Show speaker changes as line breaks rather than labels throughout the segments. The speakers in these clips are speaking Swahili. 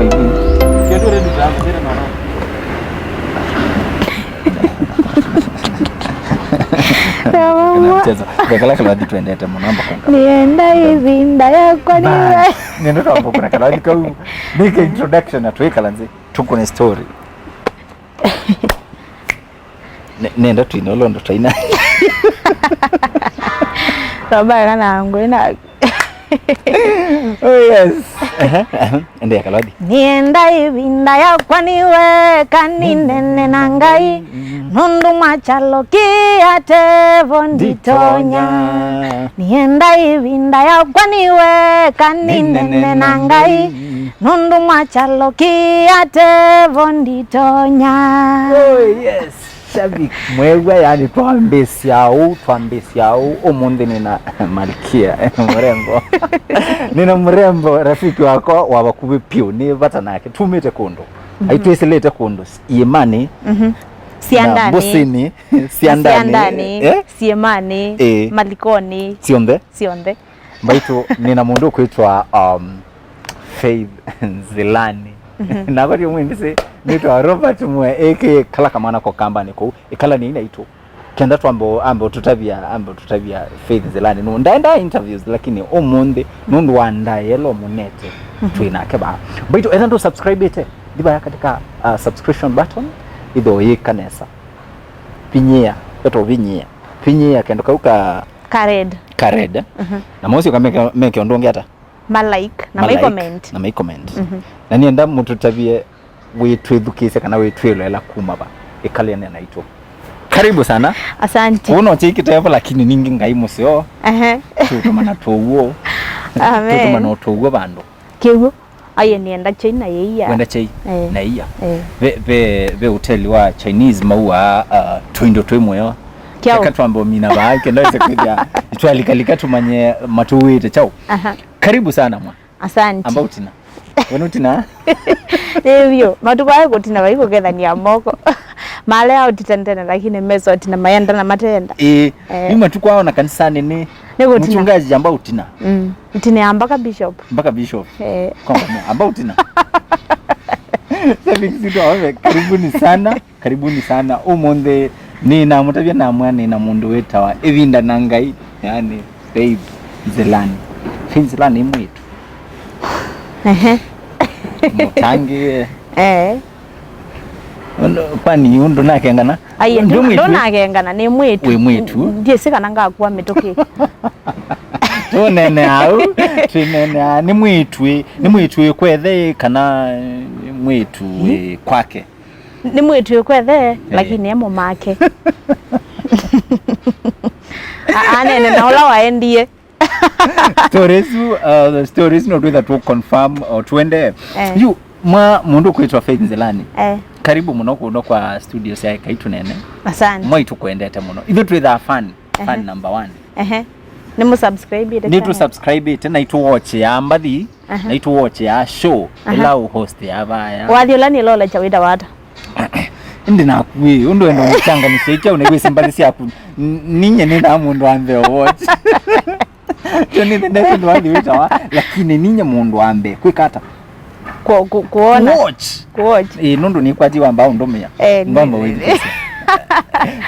Kiatu ready drama tena mara. Mchezo. Bekala kala hadi tuendete mwanamba konka.
Nienda hivi ndaya kwa niwe.
Nenda hapo kuna kala hadi kau. Nika introduction na tuweka lanzi. Tuko na story. Nenda tu inolondo taina.
Robaya kana ngwena.
Oh yes. Ende kala hadi.
Nienda hivi ndaya kwa niwe kaninene nangai. Nundu machalo kiate vonditonya. Nienda hivi ndaya kwa niwe kaninene nangai. Nundu machalo kiate vonditonya.
Oh yes. Shabik mwewe yani twambesiao umundi nina Malkia mrembo. Nina mrembo rafiki wako wabakubi pio ni batanake tumite kundo. Aitweselete kundo. Imani
Siandani,
Bosini,
Siandani, Siemani, Malikoni, Sionde.
Mbaitu nina mundu kuitwa Faith Nzilani. Na kwa mwingine nitwa Robert mwe EKAI kala kamana ko kamba niko ikala ni inaitwa kenda tu ambo tutavia Faith Nzilani no ndaenda interviews lakini omunde nundu wanda yelo munete tuinake ba mbaitu enda ndo subscribe ite diba katika subscription button ido yikanesa pinyia eto pinyia kendo kauka kared na mosi ukameke ondonge hata
like na my comment
na nienda mtu tabie witwithukise kana witwilwela kuma ba ikale nena ito karibu sana
asante
uno chiki tayapa lakini ningi ngai musio tutuma na towo
amen
tutuma na towo bando
kiwu aye nienda China yeia
wenda chai na iya ve hotel wa Chinese maua twindo twimoyo kakatwambo mina baake ndaweze kuja itwalikalika tumanye matuwite chao karibu sana mwa
asante
ambao tina wenutina
evyo matubaye kutina baiko kethania moko male au titendena lakini meso tina mayenda na matenda
nima tukwaona kanisani ni mchungaji ambao utina
utina mpaka bishop
kwamba ambao utina sabi kitu awe karibuni sana umonde nina mutavya na mwana na mundu wetawa evinda nangai yani Faith Nzilani mwitu mutangi kwani undo nakengana
aye ndo nakengana ni mwitu
we mwitu
ndiye sikana ngakwa mitoke
tunene ni mwitu kwethe kana mwitu kwake
ni mwitu kwethe lakini emo make anene naola waendie
stories not whether to confirm or tuende you mundu kuitwa Faith Nzilani karibu muno kuno kwa studios ya EKAI TUNEENE
asante
mwaitu kuendete muno ithu twitha fan number 1
ni mu subscribe ite
ni tu subscribe ite na itu watch ya mbathi na itu watch ya show ila host ya baya
wathiola ni lola chawida wata
ndi nakwi undo endo mchanga ni sekia unegwese mbalisi yaku ninye nina mundu ambe watch tuni the next one witawa lakini ninye mundu ambe kwikata
kuona watch
nundu ni kwati wamba undomia mbamba wewe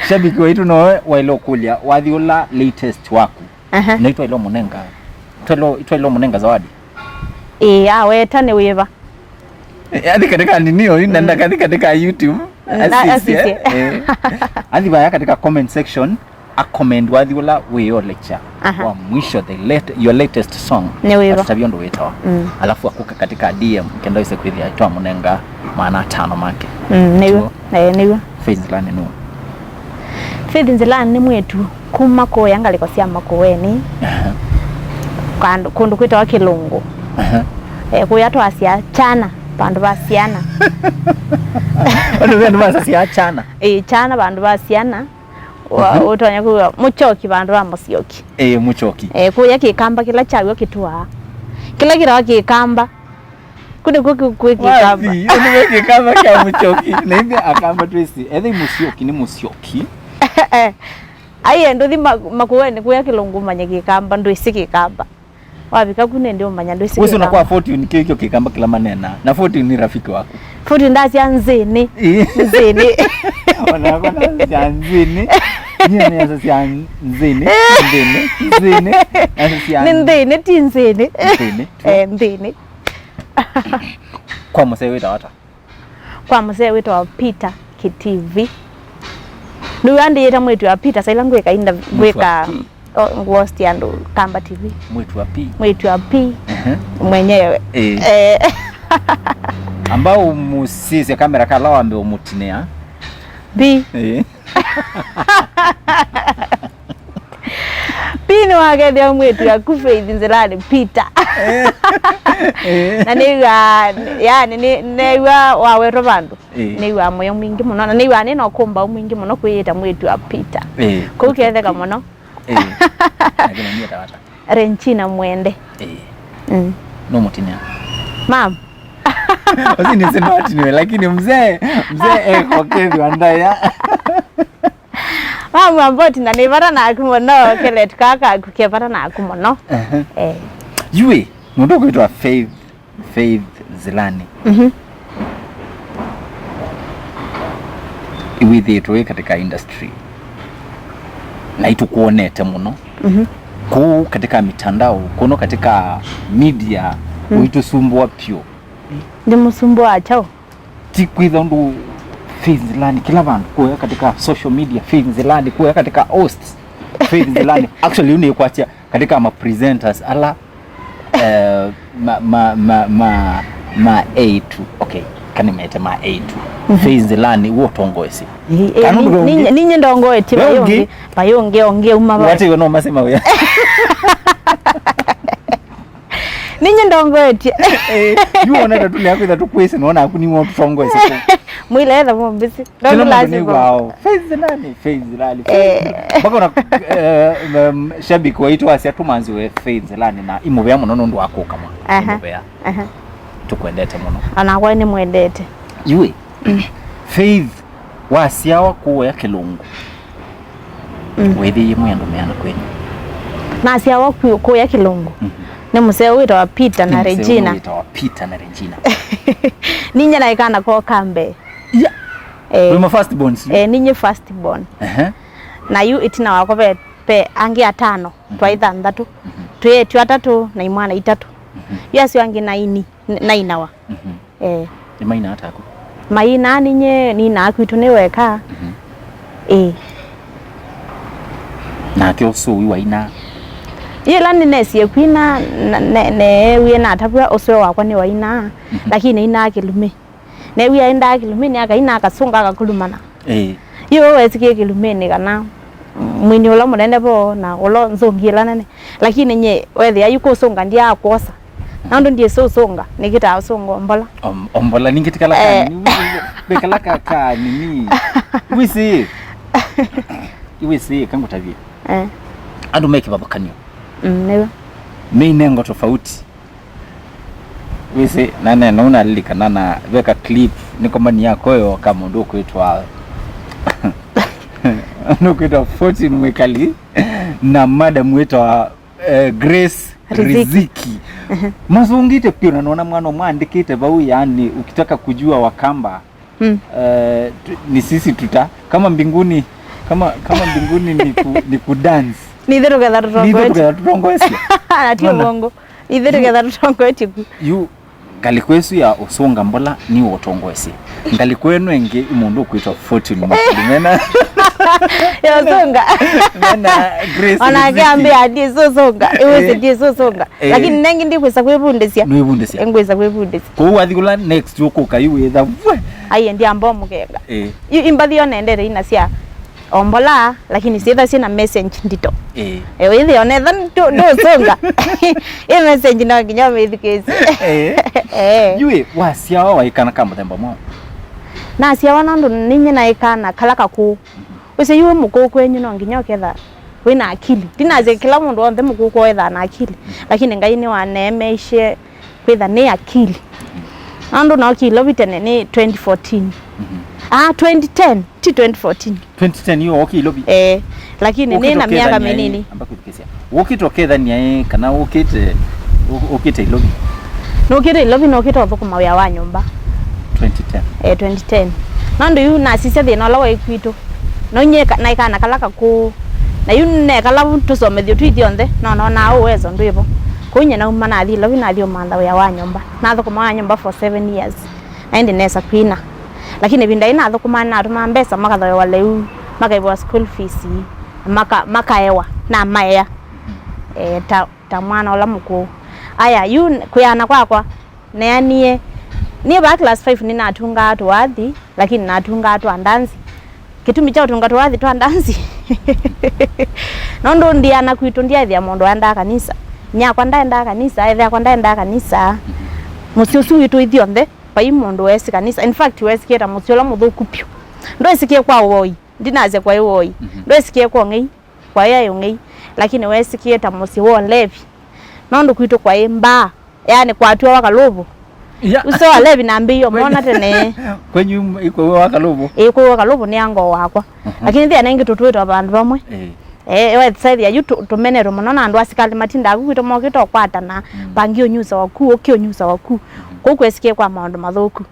shabiki wetu no wailo kulia wathiola latest waku naitwa ilo munenga ilo munenga zawadi
aweta ne wiva
katika ninio nenda katika YouTube asisi andi baya katika comment section a comment wathiola weyo lecture wa mwisho your latest song atavyondo wetawa alafu akuka katika DM kenda ise kwithia aitwa munenga maana 5 make
niyo
Faith Nzilani no
Faith Nzilani ni mwetu kuma ko yangaliko cia makoweni kundu kwitwa Kilungu kuyatwa asia chana bandu basiana
bandu basiana chana
chana bandu basiana utonya kuwa muchoki bandu ba musioki
muchoki
kuya kikamba kila chawo kitwa kila kira kikamba kude kikamba
ni kamba kya muchoki nende akamba twisi ethe musioki ni musioki
aye ndo thi makuweni kuya Kilungu manye kikamba ndo isi kikamba wabika kune ndio manya ndo isi
wewe unakuwa Fortune kiko kikamba kila manena na Fortune ni rafiki wako
Fortune ndasi Nzini Nzini
unakuwa na Nzini ni sasa ya Nzini Nzini
Nzini tinzini Nzini
kwa msee wetu wata
kwa msee wetu wa Peter KTV ndio andi yeta mwetu wa Peter sai langu ikainda gweka ngosti ando Kamba TV mwetu wa P mwenyewe
ambao musisi kamera kala wambe umutinea
B Pini wagede mwetu ya Faith Nzilani Peter na niwa yani niwa wawe bandu niwa moyo mwingi muno na niwa nino kumba mwingi muno kuyita mwetu wa Peter kuketheka muno
agena ni tawata
Renchina mwende
no mutinea
mam
Osini senoti niwe lakini mzee eko kevi wandaya
Mama mboti na nivara na akumono kelet kaka kukevara na akumono
Yue mundu kuitwa Faith Nzilani iwithi tuwe katika industry na itukuonete muno ku katika mitandao kuno katika media uitusumbua pio
ndimusumbua chao
tikwitha ndu Faith Nzilani kila vandu kuya katika social media Faith Nzilani kuya katika hosts Faith Nzilani actually uni kwatia katika ma presenters ala ma A2 okay kani mete ma A2 Faith Nzilani wo tongoesi
ninyi ndongoe tiba yonge bayonge onge umaba
wati wono masema we
ninyi ndongoe
yuona tatu yako ida tukwese naona akuni mo tongoesi
mwile edha mbisi ndo lazima
Faith Nzilani baka na shabiki waitwa asia tumanzi we Faith Nzilani na imubea muno ndo wako kama imubea tukwendete muno
anakwa ni mwendete
yue Faith wasia wako ya Kilungu wethi yimwe ndo meana kwenye
na asia wako ya Kilungu ni museo wito wa Peter na Regina ninyi na ikana kwa Kambe
we first born
ninyi first born na yu itina wako pe angi atano twaitha ndatu tuye twatatu na imwana itatu yasi wangi na inawa
ni maina atako
maina ninyi ni na kwitu ni weka
na kyo so wi ina
yela nesi kwina ne wiye na tapwa oswe wakwa ni waina lakini ina kilume ne wiye enda kilume ni akaina akasunga akakulumana yo wesikie kilume ni kana mwini ola munene bo na olo nzongila nene lakini nye wethi ayuko songa ndia akosa nando ndiye songa nikita songa
ombola ningitikala kani bekala kaka nini wisi kangu tabia ando make baba kanyo
newa
nengo tofauti wisi nane naona lika nana weka clip niko mani yako yo kama ndo kuitwa ndo kuitwa Fortune mwekali na madam wetu Grace Riziki mazungite pia naona mwana mwandikite bau yani ukitaka kujua Wakamba ni sisi kama mbinguni kama mbinguni ni kudance
nidhiru gadha tutongo
esi
ati bongo nidhiru gadha tutongo eti
yu ngalikwesu ya osonga mbola ni otongo esi ngalikwenu enge umundu kuitwa Fortune mena
ya songa
mena Grace
ona gambe adi songa iwese di songa lakini nengi ndikwesa kwebundesia engwesa kwebundesia
ko wathigula next yoko kayiwetha
aye ndi ambo mugenga imbathio nendere inasia ombola lakini sietha sina message ndito withi onetha ndo songa e message na nginya methikesi
yue wasia waikana kama themba mo
na sia wana ndo ninyi na ikana kalaka ku wese yue muko kwenyu no nginya ketha wina akili dinaze kila mundu onthe muko kwetha na akili lakini ngai ni wanemeishe kwetha ni akili ando na akili vitene ni 2014 2010 ti 2014
yo okay lobi
lakini nina miaka minini
ambako tukisia ukitokeza ni kana ukite ukite ilobi
nokite ilobi nokite othukuma wia wa nyumba
2010
2010 nando yu na sise thina la wa ikwitu no nyeka na ikana kalaka ku na yu ne kala tusomethio twithionthe no na uwezo ndwivo kunya na uma na thilo na thio mantha wia wa nyumba na thukuma wa nyumba for 7 years na ndi nesa kwina lakini binda ina thukuma na atuma mbesa makathoe waleu makaibwa school fees makaewa na maya ta mwana ola muku aya yu kuyana kwakwa neanie ni ba class 5 ni natunga atu wathi lakini natunga atu andanzi kitumi cha utunga atu wathi tu andanzi nondo ndiana kwitu ndiathia mundu anda kanisa nya kwa ndaenda kanisa etha kwa ndaenda kanisa musiusu witu ithionthe pai mundu wesi kanisa in fact wesi kira musiola muthuku pyu ndo isikie kwa woi ndinaze kwa woi ndo isikie kwa ngei kwa yayo ngei lakini wesi kieta musi wo levi nondo kwitu kwa imba yani kwa atu wakalobo uso levi na mbio mona tene
kwenyu iko wakalobo
iko wakalobo ni ango wakwa lakini thia nengi tutwita bandu bamwe we saidi ya yutu tumenero monona andu asikali matinda agwito mokito kwata na bangio nyusa waku okio nyusa waku kukwesikie kwa maundu mathuku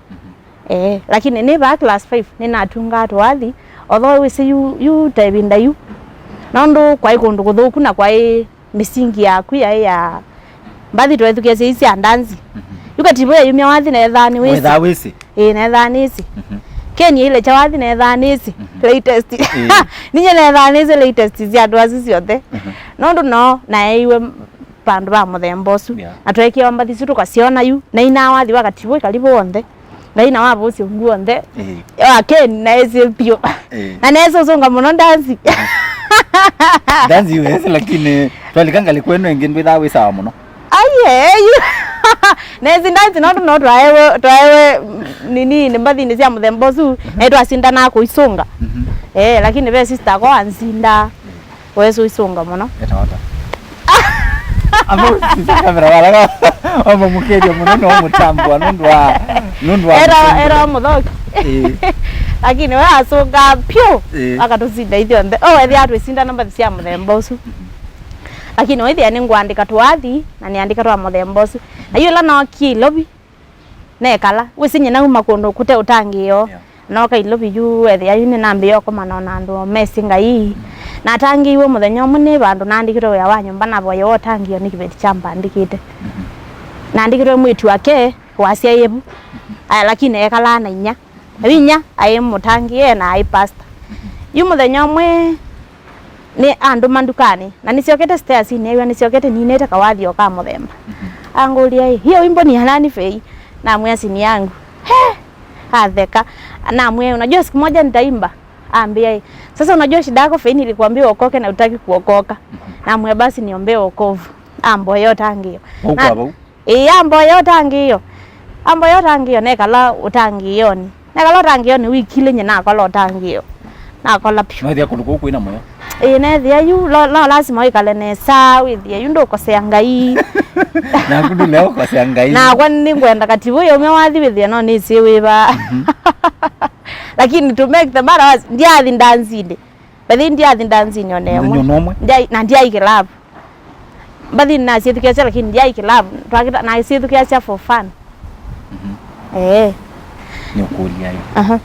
lakini ni ba class 5 ni natunga atu wathi although we see you tebinda you nondo kwa ikundu kuthuku na kwa misingi yaku ya mbathi twethukia isi andanzi yukatiboya yumya wathi na ethani wisi
wetha wisi
na ethani isi Kenya ile chawathi na ethani latest ninye na ethani latest cia andu aci ciothe nondo no na iwe pandu ba muthembosu atwekia mbathi citu kaciona yu na ina wathi wakatibo karibu wonde na ina wabo cio nguonde Kenya na ezi pio na nezo zonga muno dansi
dansi wese lakini twalikanga likweno engine witha wisa muno
aye nezi dansi no twaewe nini mbathi ni cia muthembosu twacinda na kuisunga lakini be sister ko ansinda weso isunga muno
etawata amo kamera wala amo mukedio muno no mutambwa nundwa
era muthoki lakini we asunga pyo akatucinda ithionthe ethi atwicinda mbathi cia muthembosu lakini wethi ni ngwandika twathi na ni andika twa muthembosu ayo la no kilobi nekala wisinye na uma kundu kute utangio no ka ilobi yu ethi ayu ni nambi yoko manona andu mesinga yi na tangiwe muthenya umwe ni bandu nandikirwe ya wa nyumba na boyo otangio ni kibeti chamba ndikite nandikirwe mwitu wake wasia yebu lakini ekala na inya winya ayi mutangie na ayi pasta yu muthenya umwe ni andu mandukani na niciokete stairs ni niciokete ninete kawathi oka muthemba angulia hiyo wimbo ni halani fei na mwasi ni yangu atheka na mwe unajua siku moja nitaimba ambia sasa unajua shida yako fei nilikwambia okoke na utaki kuokoka na mwe basi niombe wokovu ambo yote angio ambo yote angio nekala utangioni nekala utangioni wiki ile nyina akala utangio na akala pyo
ndia kuluko kuina moyo
nethia yu lo lazima ikale nesa withia yu ndukosea ngai
na kundu leo kosea ngai
na kwa ni ngwenda katibu yo me wathi withia no ni si wiba lakini to make the matter ndiathi ndanzinde bathi ndiathi ndanzini onemwe na ndiai club bathi na siethukia lakini ndiai club twakita na siethukia for fun
ni ukulia hiyo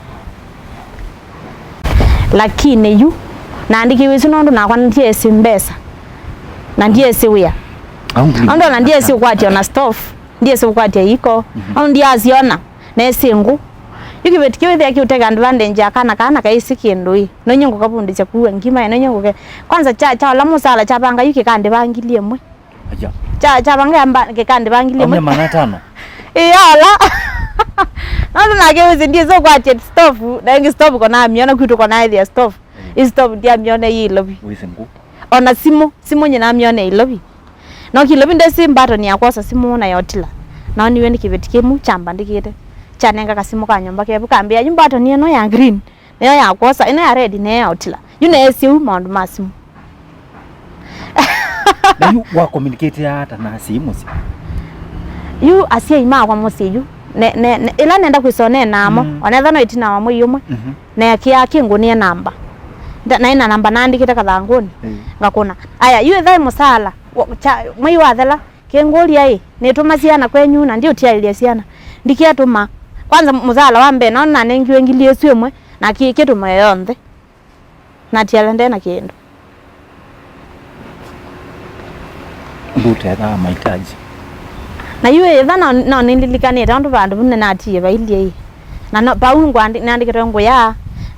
lakini yu na ndikiwe sinondo na kwa ndiye simbesa na ndiye siwia ando na ndiye si kwati ona stove ndiye si kwati iko ando ndiye aziona na singu yukibetikiwe thia kiutega advantage kana kaisi kindui no nyungu kabundi cha kuwa ngima no nyungu kwanza cha la musala cha banga yuki kandi bangilie mwe aja cha banga amba ke kandi bangilie mwe
mana tano
ala ando na kewe ndiye so kwati stove na ngi stove kona miona kwitu kona thia stove stove dia miona yilobi
wisengu
ona simo nyina miona yilobi no kilobi ndesi mbato ni akosa simo na yotila na niwe nikibetikimu chamba ndikite chanenga kasimo ka nyumba kebu kambia nyumba to ni no ya green nayo ya kosa ina ya red ne ya otila yuna esi maundu masimu
na yu wa communicate hata na simu si
yu asia ima kwa mosiyu ne ila nenda kwisone namo onetha no itina wa mwe yumwe na kia kingunie namba na ina namba nandikite kathanguni ngakuna aya yu thai musala mwe wa thela kengoria ni tuma ciana kwenyu na ndio tiaile ciana ndikia tuma kwanza muzala wa mbe naona nengiwe ngilie swemwe na kituma yonthe na tialende na kindu
ndutega mahitaji
na yue thana no nililikanite andu bandu bunne natie bailie na no paungu nandikire nguya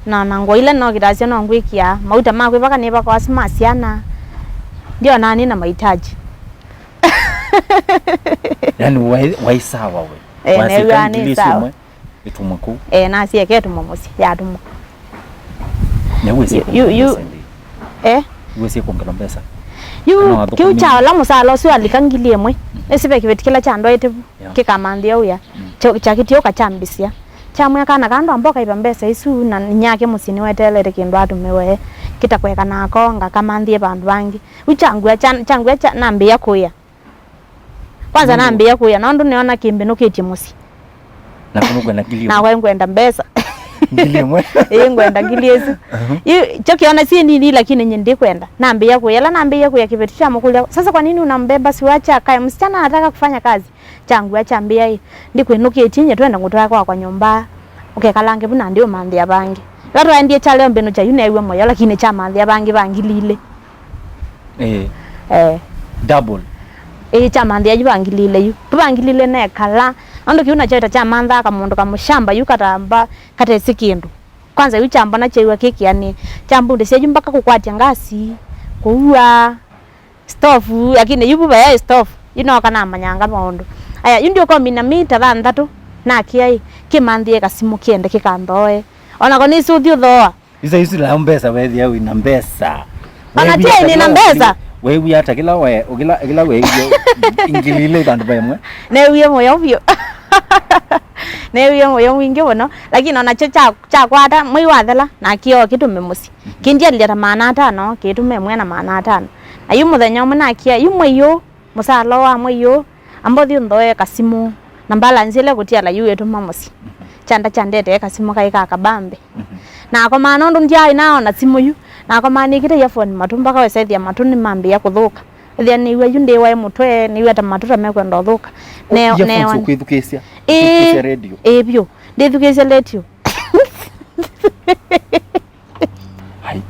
na ngo ile no kiracia no ngwikia mauta makwe baka ne baka wasima ciana ndio nani na mahitaji
yani wai sawa we
wasi sawa
itumwe ku
na sie ketu momosi ya tumo
ne wese
you
wese kuongela pesa
yu kiucha la musalo sio alikangilie mwe esibe kibetikila chando etebu kikamandia uya chakitio kachambisia chamwe kana kando amboka ibambesa isu na nyake musini wetelere kindu atumewe kitakweka nako ngakamandie bandu bangi uchangwe changwe nambia kuya kwanza nambia kuya nondo niona kimbe nokiti musi
na kumugwe na gilio
na wewe ngwenda mbesa
gilio mwe
ngwenda giliesu chokiona si nini lakini nyindi kwenda nambia kuya kibetisha mkulia sasa kwa nini unambeba siwacha akae msichana anataka kufanya kazi changu achambia hii ndikwenuke tinye twenda ngutoka kwa nyumba ukekalange buna ndio mandi ya bangi watu waendie chale mbeno cha yune iwe moyo lakini cha mandi ya bangi bangilile
double
cha mandi ya bangilile yu bangilile ne kala ando kiuna chaita cha manda kamundu kamushamba yukatamba kate sikindu kwanza yu chamba na chewa keki yani chambunde seju mpaka kukwatia ngasi kuua stofu lakini yubu baya stofu kana manyanga maundu aya yundio ko mina mita thandatu na kiai kimandie kasimu kiende kikandoe ona ko nisu thio thoa
isa la mbesa wethi au ina mbesa
anatia ni na mbesa
wewe hata kila we kila we ingilile bandu bemwe
ne wiye moyo vyo ne wiye moyo wingi wono lakini ona cha kwata mwi wathela na kio kitume musi kindia lira maana tano kitume mwena maana tano ayu muthenya muna kia yu mwiyo musalo wa mwiyo ambothi ndoe kasimu na balance ile gutia la yu yetu mamusi chanda chandete kasimu kai kabambe na kwa maana ndo ndia inao na simu yu na kwa maana ikite ya phone matumba ka wesethi matuni mambe ya kuthuka thia ni we yunde wa mutwe ni we ta matuta mekwenda thuka
ne kwithukesia radio
bio ndithukesia radio
hai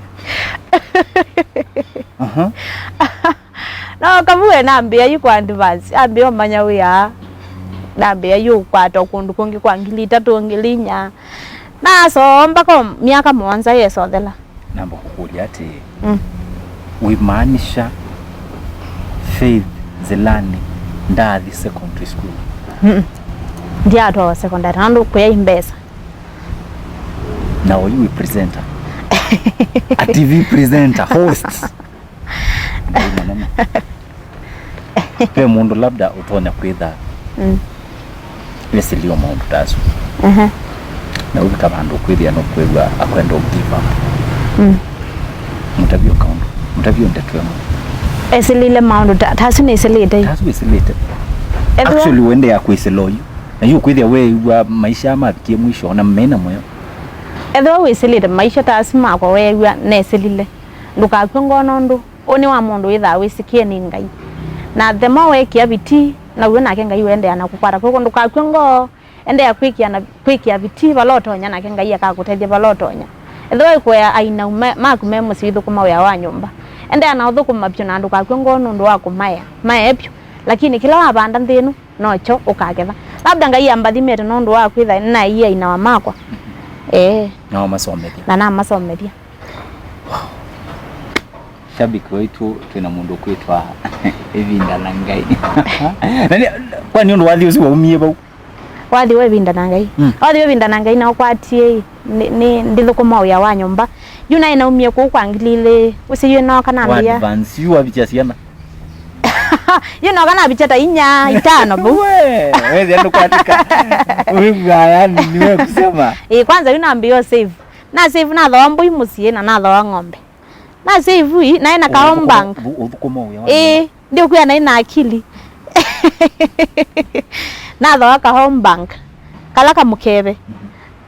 no kamuwe nambia yu kwa advance ambia manya wiya nambia yu kwa to kundu kungi kwa ngilita to ngilinya na so mpaka miaka mwanza yeso thela
namba kukuria ati wimaanisha Faith Nzilani ndathi secondary school
ndia to secondary ando kuya imbesa
na you presenter a TV presenter host pe mundu labda utonya kwitha wesilio maundu tazo na ubika bandu kwithia no kwigwa akwenda ugiva mutavyo ndetwe
esilile maundu tazo ne esilite
actually wende ya kwisiloyu na yu kwithia we wa maisha mathikie mwisho na mmena moyo
etho wisilite maisha tasima kwa wewa nesilile ndukakwe ngono oni wa mundu witha wisikie ni ngai na the more wekia biti na wena ke ngai wende ana kukwara koko ndukakwe ngo ende ya kwikia biti balotonya na ke ngai akaguteithia balotonya etho kwa aina makume musithu kuma wa wa nyumba ende ana uthukuma pyo na ndukakwe ngono ndo wa kumaya maepyo lakini kila wabanda nthinu nocho ukagetha labda ngai ambathimete no ndo wa kwitha na iya ina wa makwa
na masomethia
na masomethia
shabiki wetu twina mundu kwitwa evinda na ngai nani kwa nini ndo wathi usi waumie bau
wathi we vinda na ngai wathi we vinda na ngai na kwatie ni ndithukuma uya wa nyumba yuna ina umie ku kwangilile usiye no kana mbia
advance you abicha ciana
yuna kana bichata inya itano bu
wewe ndio kwatika wewe yani niwe kusema
kwanza yuna mbio save na save na thombo imusie na tho ng'ombe na save na ina kaombank
uthukuma uya
ndio kuya na ina akili na tho ka home bank kala ka mukebe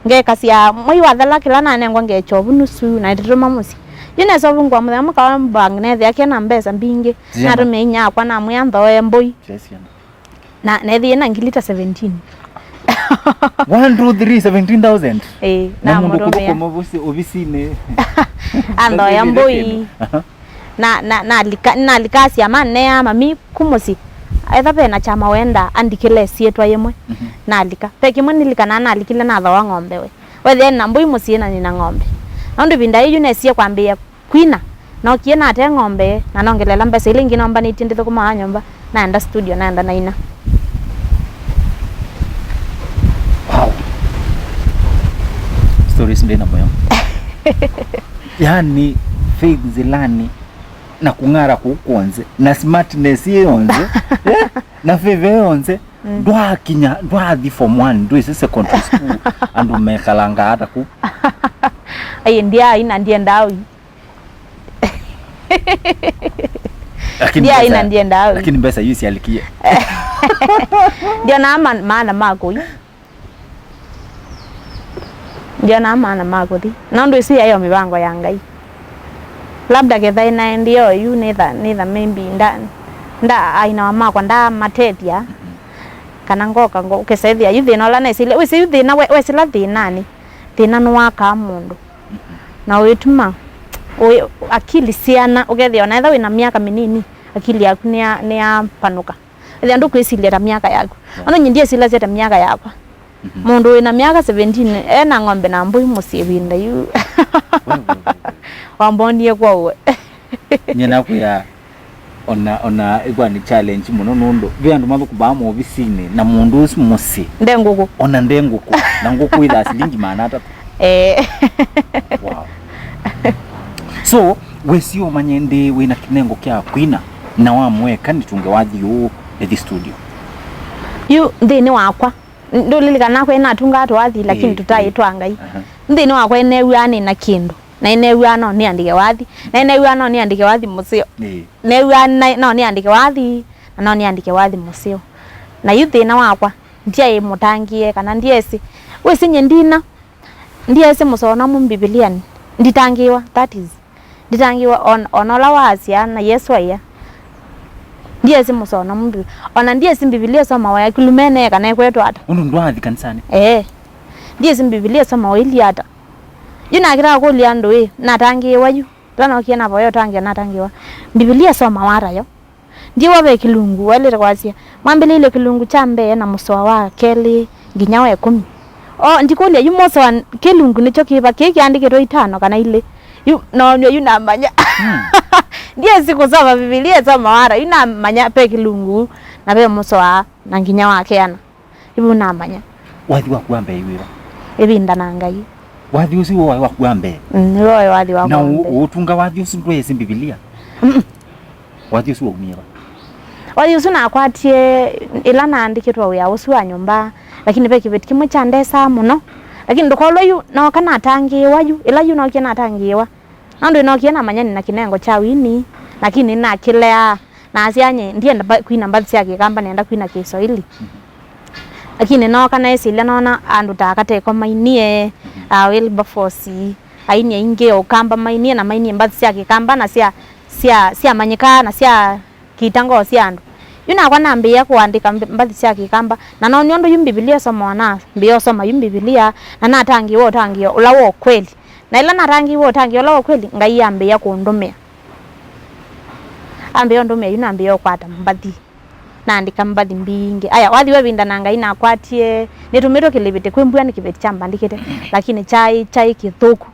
ngeka cia moi wa thala kila na nengwa ngechobu nusu na ndituma musi Yine so vungwa muthema ka bank ne thia kena mbesa mbingi na rumenya kwa na muyantho emboi na nethi na ngilita 17
1 2 3 17,000
na murumia
obisine
ando emboi na likasi amane ya mami kumusi aitha pena chama wenda andikile sietwa yemwe na alika peke mwe nilikana na alikile na thawa ng'ombe we then na mbui musiena ni na ng'ombe ndio binda hiyo nesie kwambia kwina na kiena ate ng'ombe na nongelela mbesa ile ngine omba nitindithe kuma nyumba naenda studio naenda naina.
Wow, stories ndena moyo yani Faith Nzilani na kung'ara kukonze na smartness yonze na feve yonze ndwa kinya ndwa di form 1 ndwe secondary school andu mekalanga hata ku
ayi ndia ina ndie ndawi
lakini mbesa yusi alikia
ndio na maana mako ndio na maana mako di na ndio si ayo mibango ya Ngai labda getha na ndio yu neither maybe nda aina mako nda matetia kana ngoka ukesethia yuthi no la nesile we se yuthi na we sila thinani thina no waka mundu na wetuma akili siana ugethia na etha wina miaka minini akili yaku ni ya panuka ethia ndu kwisilia miaka yaku ono nyindie sila zeta miaka yakwa mundu wina miaka 17 ena ng'ombe na mbui musiebinda yu wambondie kwa we
nyena ku ya ona igwa ni challenge muno nundo byandu mabe kubamo obisine na mundu usi musi
ndenguku
ona ndenguku na nguku ida silingi manata wow. So wesio manyende wina kinengo kya kwina na wamweka nitunge wathi yu the studio
yu ndini wakwa ndulilika kwe na tunga atu wathi lakini tutaitwa Ngai ndini wakwa ene wiane na kindu na ene wiano ni andike wathi na ene wiano ni andike wathi musio ne wiana no ni andike wathi na no ni andike wathi musio na yuthi na wakwa ndiye mutangie kana ndiesi wese nyendina ndiese musona mu Biblia nditangiwa that is nditangiwa onola wasia na Yesu aya ndiese musona mu Biblia ona ndiese Biblia soma wa kilumene kana kwetu ata
undu ndwathi kanisani
ndiese Biblia soma wa iliata yuna kira ko liando natangiwa yu tana kiena boyo tangia natangiwa Biblia soma wara yo ndiwa be kilungu wale kwasia mwambile ile kilungu chambe na muswa wa keli ginyawe 10 ndikulia yu moso wa kilungu nicho kiba kiki andike ro 5 kana ile yu no yuna manya ndiye sikusoma Biblia soma wara yuna manya pe kilungu na be muswa na ginyawa keana ibu na manya
wathi wa kuambe iwe
ebinda na Ngai
wathi usi wa kuambe
royo wathi wa
na utunga wathi usi ndwe esi Biblia wathi usi wa uniwa
wathi usi na kwatie ila naandikitwa ya usi wa nyumba lakini pe kibeti kimwe cha ndesa muno lakini ndokolo yu no kana tangiwa yu ila yu no kina tangiwa nando no kina manyani na kinengo cha wini lakini na kilea na asianye ndiye kwina mbathi yake kamba nenda kwina Kiswahili lakini no kana esile nona andu takateko mainie Wilberforce ainie inge okamba mainie na mainie mbathi yake kamba na sia manyika na sia kitango sia andu yuna kwa nambia kuandika mbathi yake kamba na no nyondo yu Biblia soma na mbio soma yu Biblia na natangiwa tangio ulawo kweli na ila natangiwa tangio ulawo kweli Ngai ambia kundumia ambia ndumia yuna ambia kwata mbathi naandika mbathi mbingi aya wathi we binda na Ngai na kwatie nitumito kilibite kwembua ni kibeti chamba ndikite lakini chai kithuku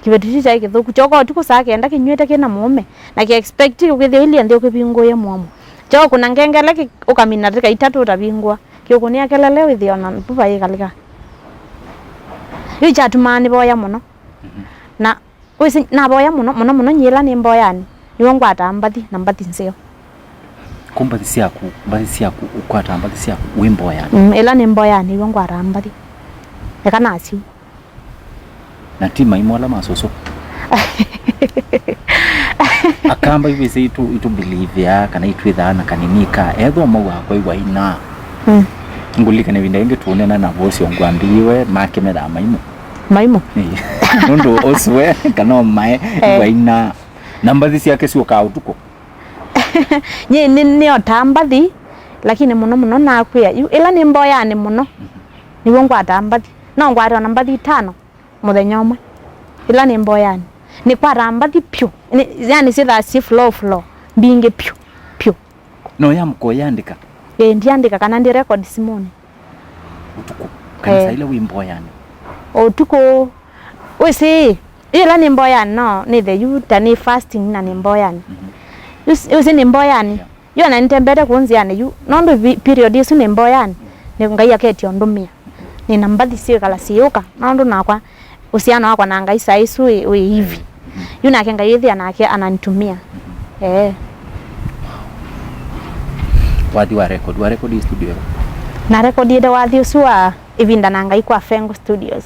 kibeti chai kithuku choko tuko sake enda kinywete kina mume na ki expect ukithio ile ndio kibingo ye mwomo choko kuna ngengele ukamina tika 3 utabingwa kioko ni akelele withio na pupa yikalika yicha tumani boya muno na wisi na boya muno nyila ni mboyani niwo ngwata mbathi na mbathi nseo
kumbathi siaku ukwata mbathi siaku wimbo yani
ela ni mboyani niwo ngwata mbathi ekana asiu
na tima imola masoso akamba ibise itu believe ya kana itwithana kaninika etho mau akwa iwaina ngulika ne binda inge tuonena na voice ongwambiwe make mera maimo
maimo
nundu oswe kana mai waina namba ciake cio utuko
ni otambathi lakini muno nakwia ila ni mboyani muno niwo ngwatambathi no ngwara nambathi 5 muthenya umwe ila ni mboyani ni kwatambathi pyu yani si flow binge pyu
no yamko yandika
ndiandika kana ndi record simoni
utuko kana ile wimbo yani
utuko wese ila ni mboyani no ni the youth ni fasting na ni mboyani usi ni mboyani yo na nitembere kunziane yu nondo period isu ni mboyani ni ngai aketi ondumia ni nambathi sio kala sioka nondo nakwa usiano wakwa na ngai saisu we hivi yuna ke ngai yethi anake ananitumia
wathi wa record studio
na record ide wathi usua ivinda na ngai kwa Fengo Studios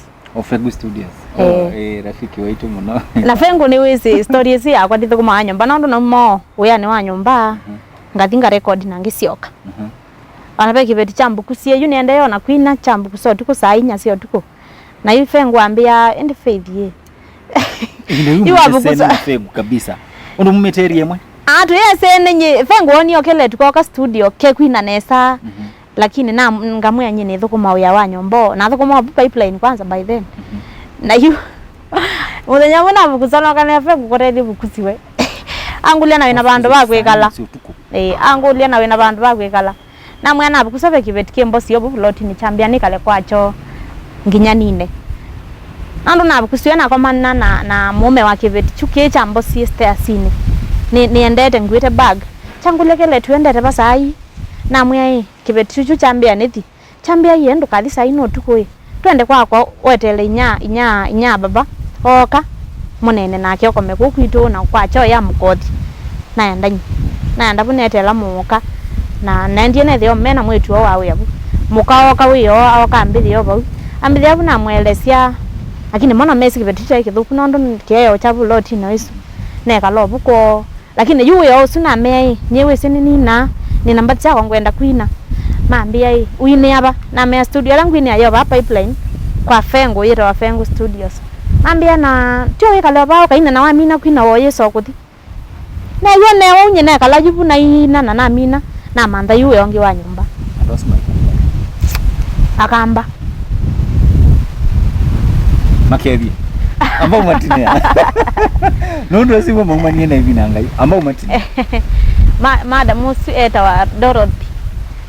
rafiki wetu muno
na Fengo ni wisi stories ya kwa ndithu kuma nyumba nondo no mo we ni wa nyumba ngathinga record na ngisioka anabe kibeti chambu kusie yu niende yo na kwina chambu kuso tuko saa 4 sio tuko na hivi Fengo ambia end faith ye
yu abukusa Fengo kabisa undu mumeterie mwe
tu yese nye Fengo oni okele tuko studio ke kwina nesa lakini na ngamwe nyine thukuma uya wa nyombo na thukuma pipeline kwanza by then na yu muthenya muna bukusana kana Fengo korethi bukusiwe angulia na wina bandu bakwikala angulia na wina bandu bakwikala na mwana abukusabe kibeti kembosi yobu plot ni champion kale kwacho nginya nine andu na abukusiwe na komana na mume wa kibeti chukie chambo sister asini ni endete ngwite bag changulekele tuendete basai na mwe kibeti chuchu champion niti champion yendo kadisa ino tuko twende kwako wetele inya baba oka munene nake okome kukwito na kwacho ya mukoti naenda bunetela muka na ndie ne thio mena mwetu wawe yabu muka oka wiyo oka ambithi yobo ambithi yabu na mwelesia lakini mona mesi kibetita kithuku nondo kieyo chabu loti no isu ne kalobu ko lakini yuyo usuna mei nyewe nina namba chako ngwenda kwina maambia uine aba na me studio langu ine ayo ba pipeline kwa Fengo yero wa Fengo Studios ambia na tio ikale bao kaina na wamina kwina wo yeso kuthi na yone unye na kala jibu na ina na mina na manda yuwe ongi wa nyumba akamba
makevi ambao matinea nondo sibo mangmanie na hivi na ngai ambao matinea
madam musi eta wa Dorothy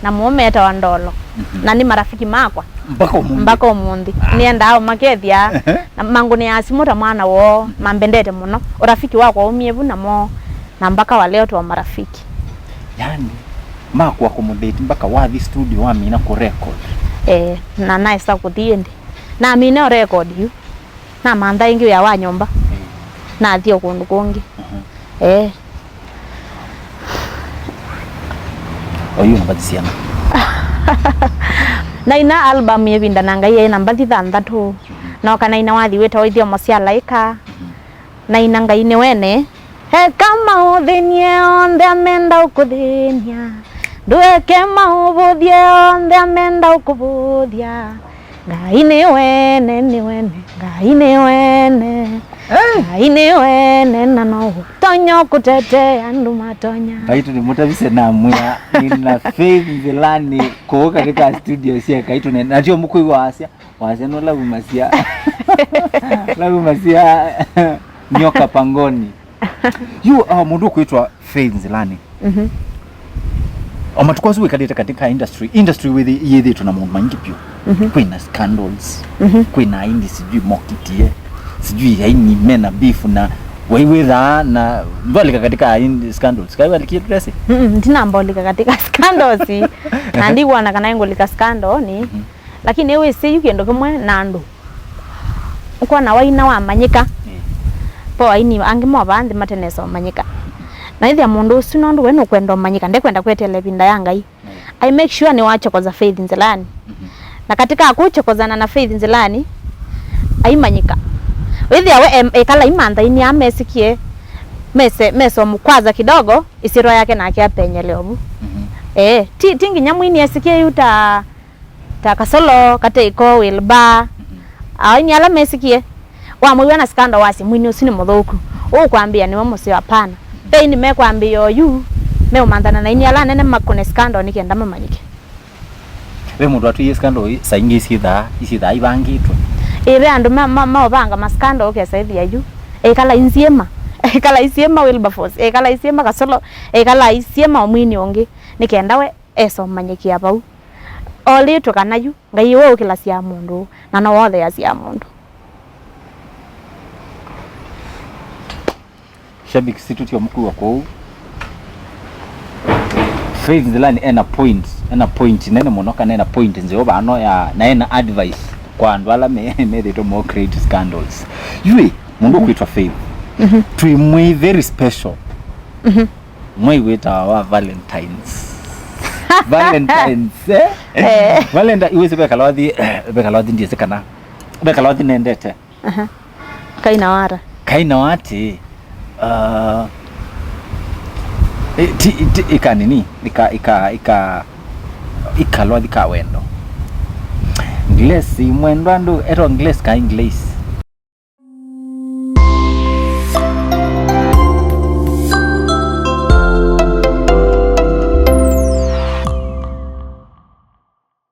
na mume eta wa Ndolo na ni marafiki makwa mpaka umundi nienda ao makethia na mangu ni asimuta mwana wo mambendete muno urafiki wako umievu na mo na mpaka wa leo tu marafiki
yani makwa accommodate mpaka wathi studio wa mina ku record
na naisa kuthiendi na mina record yu na manda ingi ya wa nyomba na thio kundu kungi
oyu nabadisiana
na ina album yevinda nanga ye namba 6 no kana ina wathi weta oithio mosia laika na ina ngai ni wene kama uthenie onde amenda ukuthenia ndueke mauvuthie onde amenda ukuvuthia ngai ni wene ngai ni wene ngai ni wene na no tonyo kutete andu matonya
kaitu ni mutabise na mwa nina Faith Nzilani ko katika studio sia kaitu na ndio mkuu wasia no lagu masia nyoka pangoni you mundu kuitwa Faith Nzilani amatukwazi wekaleta katika industry with yethe tuna mundu maingi pio kwina scandals kwina indi sijui mokitie sijui haini mena beef na waiwetha na mbolika katika scandals kai walikia dresse
ndina mbolika katika scandals na ndigwana kana ngolika scandal ni lakini ewe se yukendo kumwe nando uko na waina wa manyika po aini angimo bandi mateneso manyika na ithia mundu usu nondu wenu kwenda manyika ndekwenda kwetele binda ya ngai I make sure ni wachokoza Faith Nzilani na katika kuchokozana na Faith Nzilani aimanyika withia we kala imanda ini amesikie meso mukwaza kidogo isiro yake na akia penyeleobu tingi nyamu ini asikie yuta kasolo kate iko wilba ni ala mesikie wa mwiwa na skanda wasi mwini usini muthuku ukwambia ni musi hapana pe ni mekwambia yu me umandana na ini ala nene makone skanda ni kenda mamanyike
we mundu atu yes skanda saingi isitha ibangitwe
ire andu mabanga maskanda okesa ithia yu ekala isiema Wilberforce ekala isiema kasolo ekala isiema omwini ongi nikenda we eso manyikia bau oli tukanayu ngai wo kila cia mundu na no wothe ya cia mundu
shabiki situ tio mkuu wako Faith Nzilani ena point nene munoka nena point nzio bano ya na ena advice kwa andu ala me they to more create scandals yue mundu kwitwa Faith tuimwe very special mwe weta wa Valentines Valentine iweze beka lwathi ndiye kana beka lwathi nendete kaina wati ika nini ika lwathi ka wendo Inglesi mwendo andu eto Inglesi ka Inglesi